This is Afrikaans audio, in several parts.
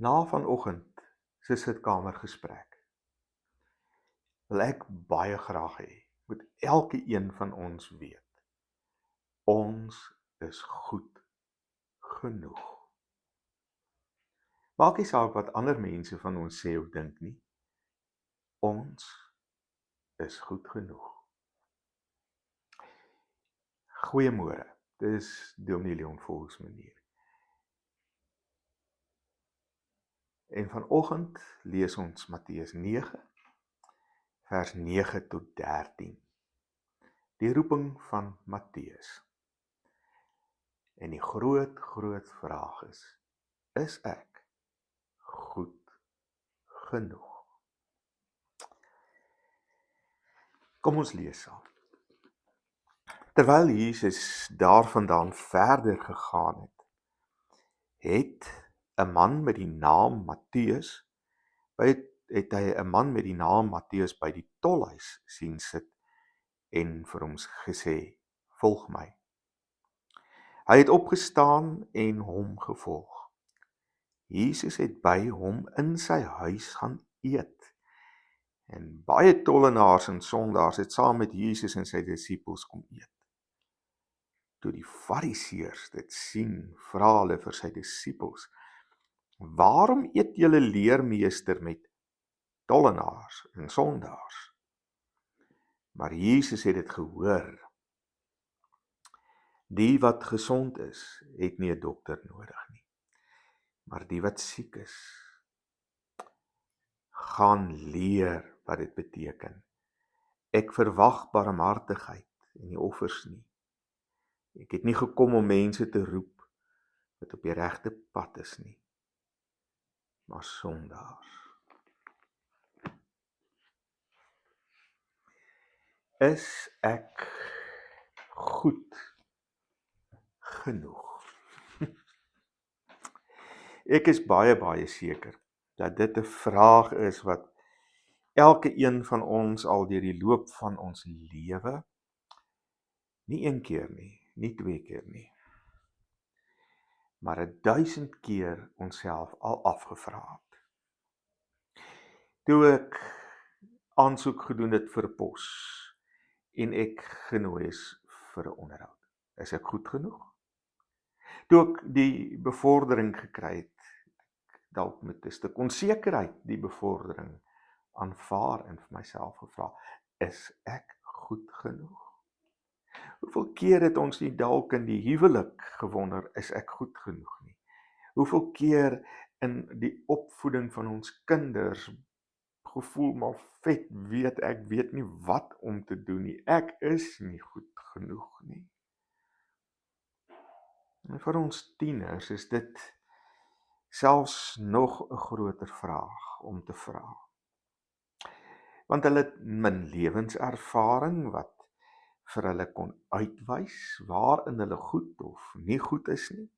Na vanoggend se sitkamergesprek wil ek baie graag hê, moet elke een van ons weet, ons is goed genoeg. Maak nie saak wat ander mense van ons sê of dink nie, ons is goed genoeg. Goeiemôre, dis Dominee Leon Volksmanier. En vanoggend lees ons Matteus 9, vers 9 tot 13. Die roeping van Matteus. En die groot vraag is ek goed genoeg? Kom ons lees saam. Terwyl Jesus daarvandaan verder gegaan het 'n man met die naam Matteus, het hy 'n man met die naam Matteus by die tolhuis sien sit en vir hom gesê: "Volg my." Hy het opgestaan en hom gevolg. Jesus het by hom in sy huis gaan eet. En baie tollenaars en sondaars het saam met Jesus en sy disippels kom eet. Toe die Fariseërs dit sien, vra hulle vir sy disippels: "Waarom eet julle leermeester met tollenaars en sondaars?" Maar Jesus het dit gehoor. Die wat gesond is, het nie 'n dokter nodig nie, maar die wat siek is. Gaan leer wat dit beteken. Ek verwag barmhartigheid en nie offers nie. Ek het nie gekom om mense te roep wat op die regte pad is nie, maar sondaars. Is ek goed genoeg? Ek is baie seker dat dit 'n vraag is wat elke een van ons al deur die loop van ons lewe, nie een keer nie, nie 2 keer nie, maar 1000 keer onsself al afgevra het. Toe ek aansoek gedoen het vir pos en ek genooi is vir 'n onderhoud, is ek goed genoeg? Toe ek die bevordering gekry het, dalk met 'n stuk onsekerheid die bevordering aanvaar en vir myself gevra, is ek goed genoeg? Hoeveel keer het ons nie dalk in die huwelik gewonder, is ek goed genoeg nie? Hoeveel keer in die opvoeding van ons kinders gevoel, maar ek weet nie wat om te doen nie, ek is nie goed genoeg nie. En vir ons tieners is dit selfs nog 'n groter vraag om te vra. Want hulle het min lewenservaring wat vir hulle kon uitwys waarin hulle goed of nie goed is nie.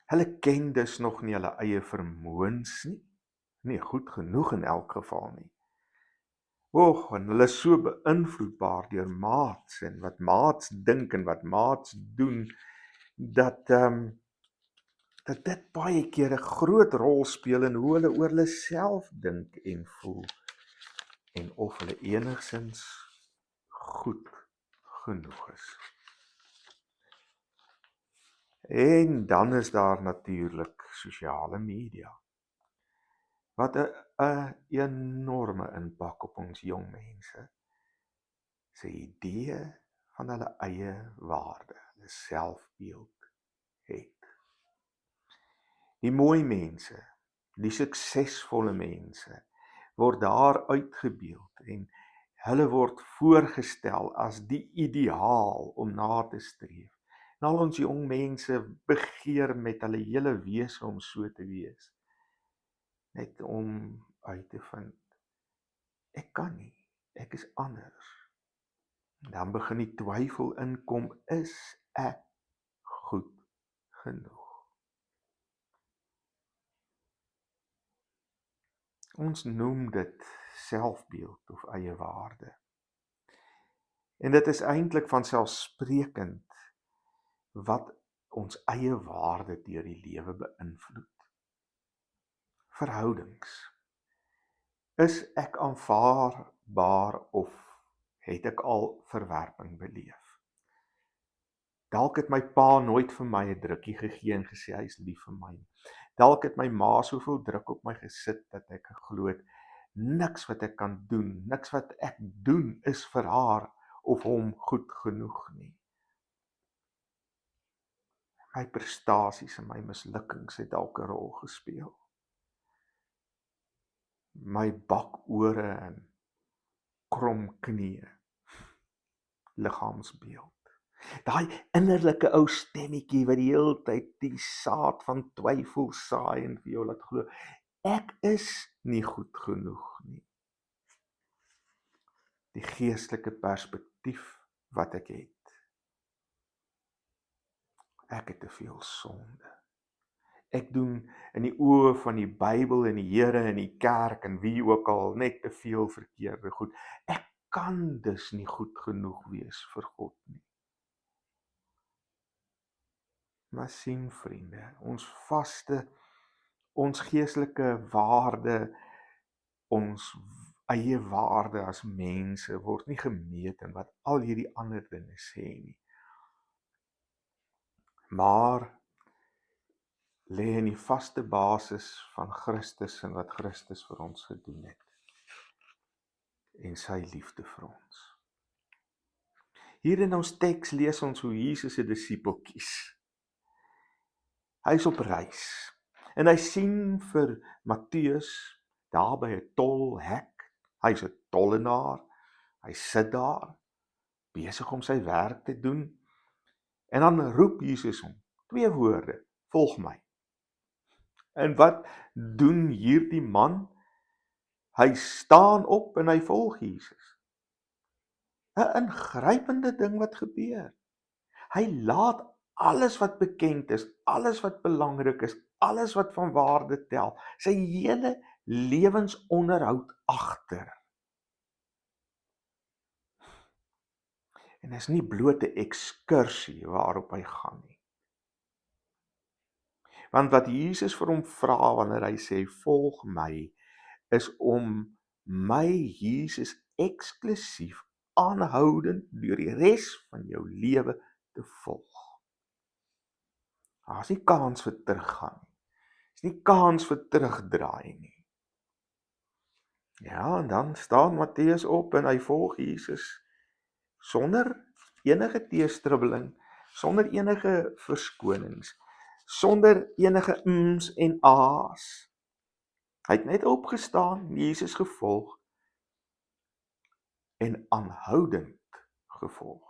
Hulle ken dus nog nie hulle eie vermoëns nie goed genoeg in elk geval nie. En hulle is so beïnvloedbaar deur maats en wat maats dink en wat maats doen, dat dit baie keer 'n groot rol speel in hoe hulle oor hulle self dink en voel, en of hulle enigsins goed genoeg is. En dan is daar natuurlik sosiale media, wat 'n enorme impak op ons jong mense se idee van hulle eie waarde, hulle selfbeeld het. Die mooi mense, die suksesvolle mense, word daar uitgebeeld en hulle word voorgestel as die ideaal om na te streef. En al ons jong mense begeer met hulle hele wese om so te wees, net om uit te vind, ek kan nie, ek is anders. Dan begin die twyfel inkom, is ek goed genoeg? Ons noem dit selfbeeld of eie waarde. En dit is eintlik vanselfsprekend wat ons eie waarde deur die lewe beïnvloed. verhoudings. Is ek aanvaarbaar of het ek al verwerping beleef? Dalk het my pa nooit vir my 'n drukkie gegee en gesê hy is lief vir my. Dalk het my ma soveel druk op my gesit dat ek geglo het niks wat ek kan doen, niks wat ek doen is vir haar of hom goed genoeg nie. My prestasies en my mislukkings het dalk 'n rol gespeel. My bakore en krom knieë, liggaamsbeeld. Daai innerlike ou stemmetjie wat die hele tyd die saad van twyfel saai en vir jou laat glo, ek is nie goed genoeg nie. Die geestelike perspektief wat ek het. Ek het te veel sonde. Ek doen in die oë van die Bybel en die Here en die kerk en wie ook al net te veel verkeerde goed. Ek kan dus nie goed genoeg wees vir God nie. Maar sien vriende, ons vaste, ons geestelike waarde, ons eie waarde as mense word nie gemeet in wat al hierdie ander dinge sê nie. Maar lê in die vaste basis van Christus en wat Christus vir ons gedoen het en sy liefde vir ons. Hier in ons teks lees ons hoe Jesus 'n disipel kies. Hy is op reis en hy sien vir Matteus daar by 'n tolhek. Hy's 'n tollenaar. Hy sit daar besig om sy werk te doen en dan roep Jesus hom. 2 woorde: "Volg my." En wat doen hierdie man? Hy staan op en hy volg Jesus. 'n Ingrypende ding wat gebeur. Hy laat alles wat bekend is, alles wat belangrik is, alles wat van waarde tel, sy hele lewensonderhoud agter. En is nie bloot 'n ekskursie waarop hy gaan nie. Want wat Jesus vir hom vra wanneer hy sê volg my, is om my Jesus eksklusief aanhoudend deur die res van jou lewe te volg. Daar is nie kans vir teruggaan nie. Daar is nie kans vir terugdraai nie. Ja, en dan staan Matteus op en hy volg Jesus sonder enige teestribbeling, sonder enige verskonings, sonder enige ms en a's. Hy het net opgestaan, Jesus gevolg en aanhoudend gevolg.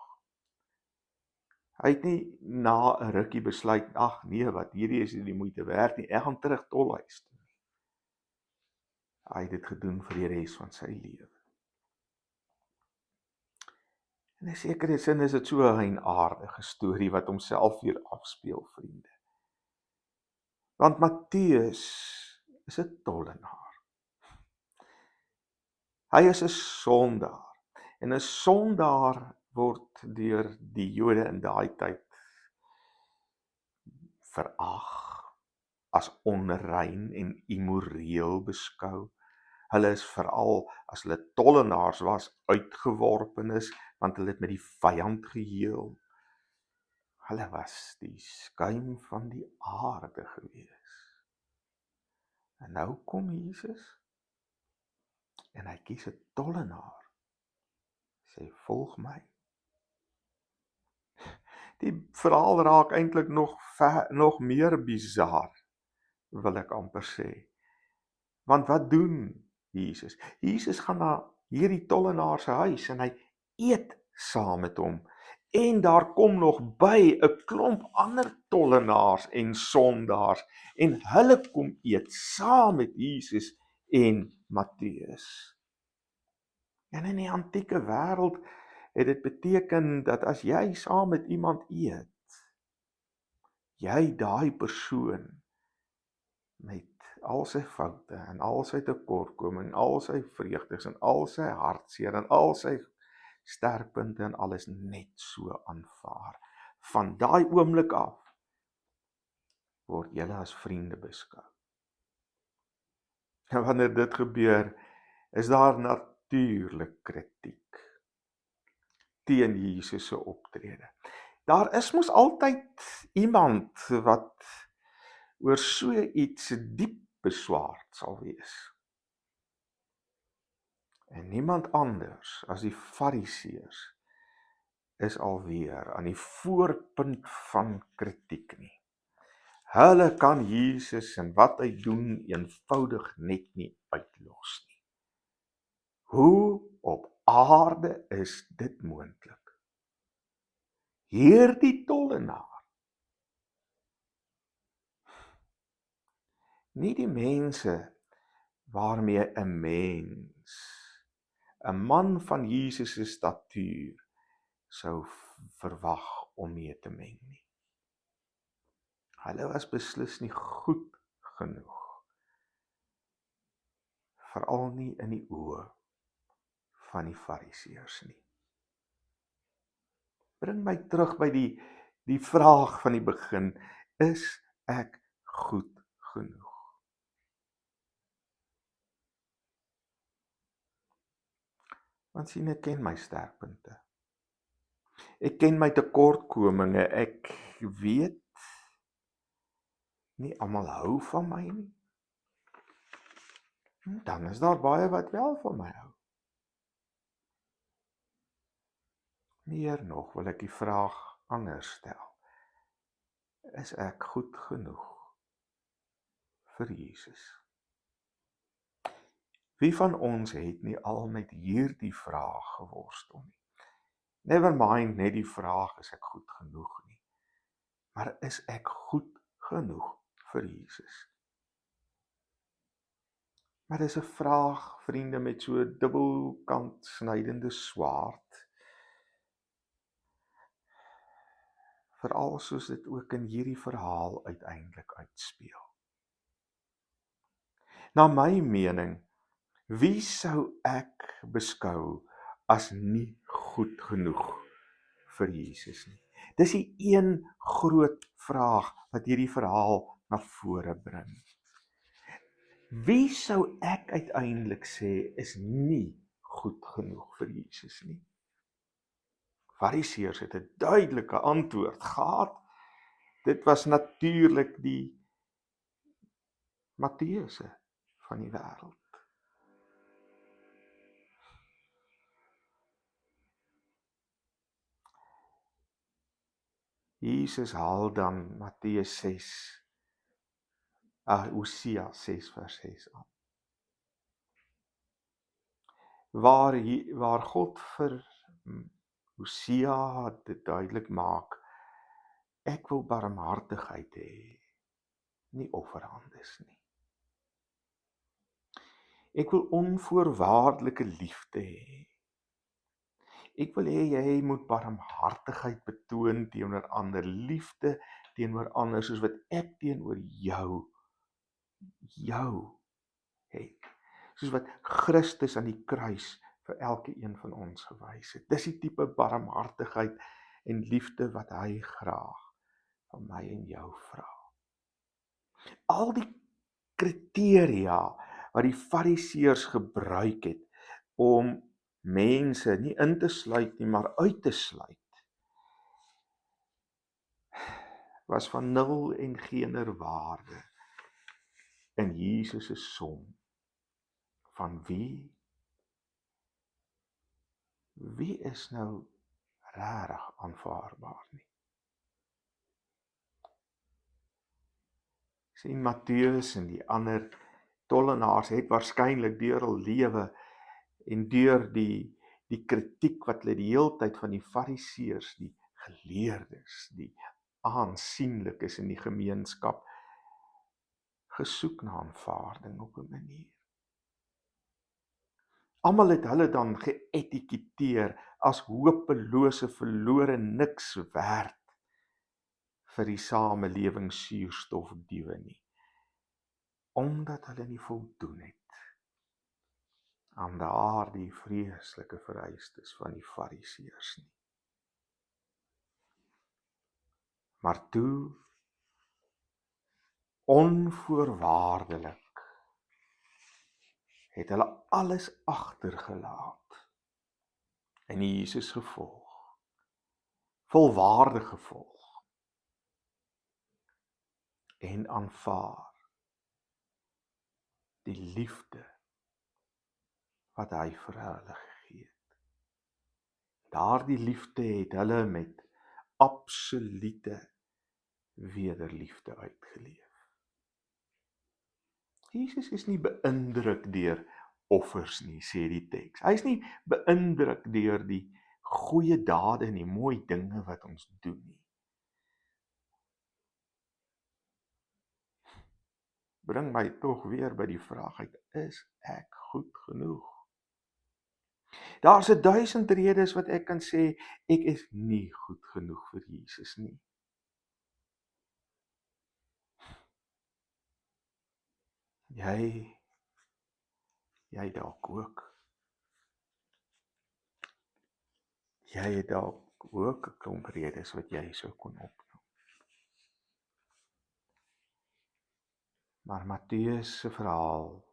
Hy het nie na 'n rukkie besluit, ag nee, wat hierdie is nie die moeite werd nie, ek gaan terug tolhuis toe. Hy het dit gedoen vir die res van sy lewe. En in 'n sekere sin is dit so 'n eienaardige storie wat homself weer afspeel, vriende. Want Matteus is 'n tollenaar. Hy is 'n sondaar. En 'n sondaar word deur die Jode in daai tyd verag, as onrein en immoreel beskou. Hulle is veral as hulle tollenaars was uitgeworpenes, want hulle het met die vyand geheel. Hulle was die skuim van die aarde gewees. En nou kom Jesus en hy kies 'n tollenaar. Sê volg my. Die verhaal raak eintlik nog meer bizar, wil ek amper sê. Want wat doen Jesus? Jesus gaan na hierdie tollenaar se huis en hy eet saam met hom. En daar kom nog by 'n klomp ander tollenaars en sondaars en hulle kom eet saam met Jesus en Matteus. En in die antieke wêreld het dit beteken dat as jy saam met iemand eet, jy daai persoon met al sy foute en al sy tekortkoming, al sy vreugdes en al sy hartseer en al sy sterkpunte en alles net so aanvaar. Van daai oomblik af word julle as vriende beskou. En wanneer dit gebeur, is daar natuurlik kritiek teen Jesus se optrede. Daar is mos altyd iemand wat oor so iets diep beswaard sal wees. En niemand anders as die Fariseërs is alweer aan die voorpunt van kritiek nie. Hulle kan Jesus en wat hy doen eenvoudig net nie uitlos nie. Hoe op aarde is dit moontlik? Hierdie tollenaar, nie die mense waarmee 'n mens, 'n man van Jesus se statuur, sou verwag om mee te meng nie. Hulle was beslis nie goed genoeg, veral nie in die oë van die Fariseërs nie. Bring my terug by die vraag van die begin, is ek goed genoeg? Want sien, ek ken my sterkpunte. Ek ken my tekortkominge, ek weet nie almal hou van my nie. Dan is daar baie wat wel van my hou. Meer nog wil ek die vraag anders stel. Is ek goed genoeg vir Jesus? Wie van ons het nie al met hierdie vraag geworstel nie? Never mind net die vraag, is ek goed genoeg nie? Maar is ek goed genoeg vir Jesus? Maar dis 'n vraag, vriende, met so 'n dubbelkant snydende swaard. Veral soos dit ook in hierdie verhaal uiteindelik uitspeel. Na my mening, wie sou ek beskou as nie goed genoeg vir Jesus nie? Dis die een groot vraag wat hierdie verhaal na vore bring. Wie sou ek uiteindelik sê is nie goed genoeg vir Jesus nie? Fariseërs het 'n duidelike antwoord gehad. Dit was natuurlik die Matteuse van die wêreld. Jesus haal dan Matteus 6, Hosea 6 vers 6 aan. Waar God vir Hosea dit duidelik maak, ek wil barmhartigheid hê, nie offerhandes nie. Ek wil onvoorwaardelike liefde hê. Ek wil hê jy moet barmhartigheid betoon teenoor ander, liefde teenoor ander, soos wat ek teenoor jou het. Soos wat Christus aan die kruis vir elke een van ons gewys het. Dis die tipe barmhartigheid en liefde wat hy graag van my en jou vra. Al die kriteria wat die Fariseërs gebruik het om mense nie in te sluit nie, maar uit te sluit, was van nul en geener waarde in Jesus se som van wie is nou regtig aanvaarbaar nie. Sien, Matteus en die ander tollenaars het waarskynlik deur hul lewe en deur die kritiek wat hulle die heeltyd van die Fariseërs, die geleerdes, die aansienlikes in die gemeenskap, gesoek na aanvaarding op 'n manier. Almal het hulle dan geetiketeer as hopelose, verlore, niks werd vir die samelewing suurstofdiewe nie, omdat hulle nie voldoen het aan daardie vreeslike vereistes van die Fariseërs nie. Maar toe, onvoorwaardelik, het hulle alles agtergelaat en Jesus gevolg, volwaardig gevolg en aanvaar die liefde wat hy vir hulle gegee het. Daardie liefde het hulle met absolute wederliefde uitgeleef. Jesus is nie beïndruk deur offers nie, sê die teks. Hy is nie beïndruk deur die goeie dade en die mooi dinge wat ons doen nie. Bring my tog weer by die vraag uit, is ek goed genoeg? Daar's 1000 redes wat ek kan sê, ek is nie goed genoeg vir Jesus nie. Jy dalk ook. Jy het dalk ook 'n klomp redes wat jy sou kon opnoem. Maar Matteus se verhaal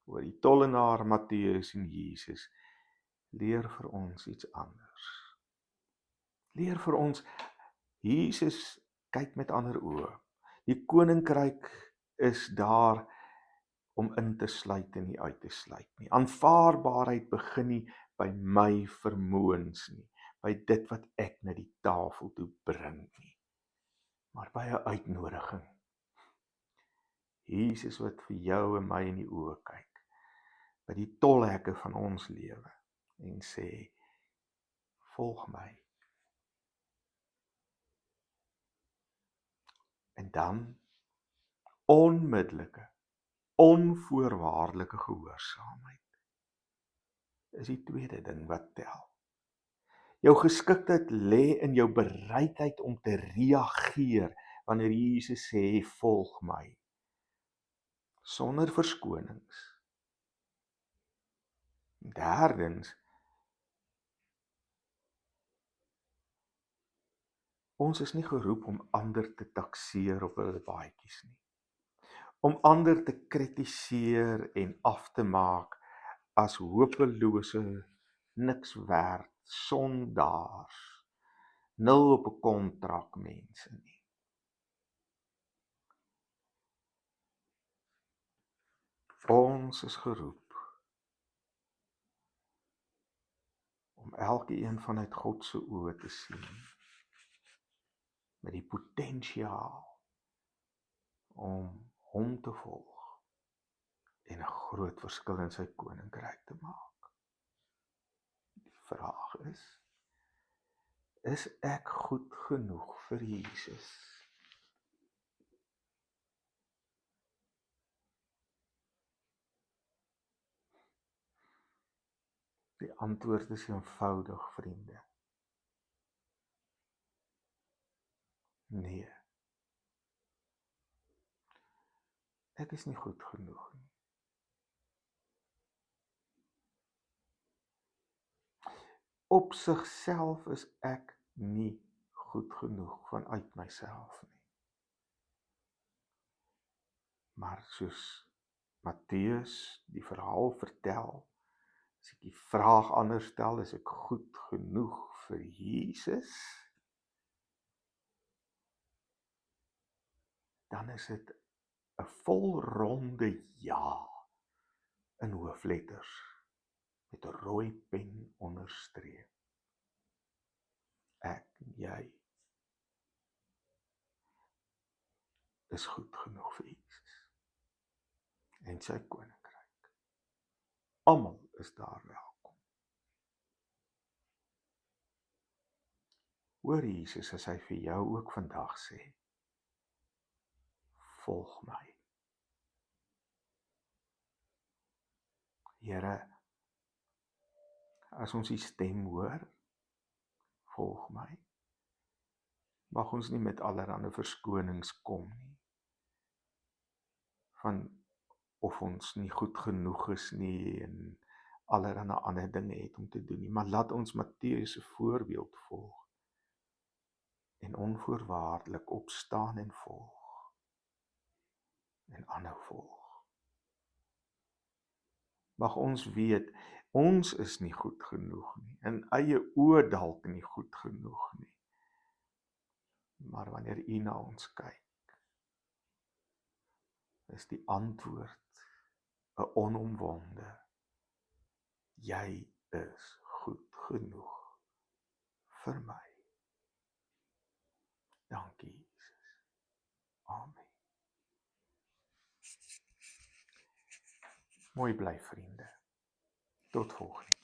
oor die tollenaar Matteus en Jesus leer vir ons iets anders. Leer vir ons, Jesus kyk met ander oë. Die koninkryk is daar om in te sluit en nie uit te sluit nie. Aanvaarbaarheid begin nie by my vermoëns nie, by dit wat ek na die tafel toe bring nie, maar by 'n uitnodiging. Jesus wat vir jou en my in die oë kyk, by die tolhekke van ons lewe en sê, volg my. En dan onmiddellike, onvoorwaardelike gehoorsaamheid is die tweede ding wat tel. Jou geskiktheid lê in jou bereidheid om te reageer wanneer Jesus sê, volg my. Sonder verskonings. Derdens, ons is nie geroep om ander te takseer op hulle baadjies nie. Om ander te kritiseer en af te maak as hopelose, niks werd, sondaars, nul op 'n kontrak mense nie. Ons is geroep om elkeen vanuit God se oë te sien, met die potensiaal om hom te volg en 'n groot verskil in sy koninkryk te maak. Die vraag is ek goed genoeg vir Jesus? Die antwoord is eenvoudig, vriende. Nee. Ek is nie goed genoeg nie. Op sigself is ek nie goed genoeg vanuit myself nie. Maar soos Matteus die verhaal vertel, as ek die vraag anders stel, is ek goed genoeg vir Jesus? Dan is dit 'n volronde ja in hoofletters met 'n rooi pen onderstreep. Ek en jy is goed genoeg vir Jesus en sy koninkryk. Almal is daar welkom. Hoor Jesus as hy vir jou ook vandag sê, volg my. Here, as ons die stem hoor, volg my, mag ons nie met allerlei verskonings kom nie, van of ons nie goed genoeg is nie en allerlei ander dinge het om te doen nie, maar laat ons Matteus se voorbeeld volg en onvoorwaardelik opstaan en volg en aanhou volg. Mag ons weet, ons is nie goed genoeg nie, in eie oë dalk nie goed genoeg nie. Maar wanneer U na ons kyk, is die antwoord 'n onomwonde: Jy is goed genoeg vir my. Dankie, Jesus. Amen. Mooi bly, vriende. Tot volgende.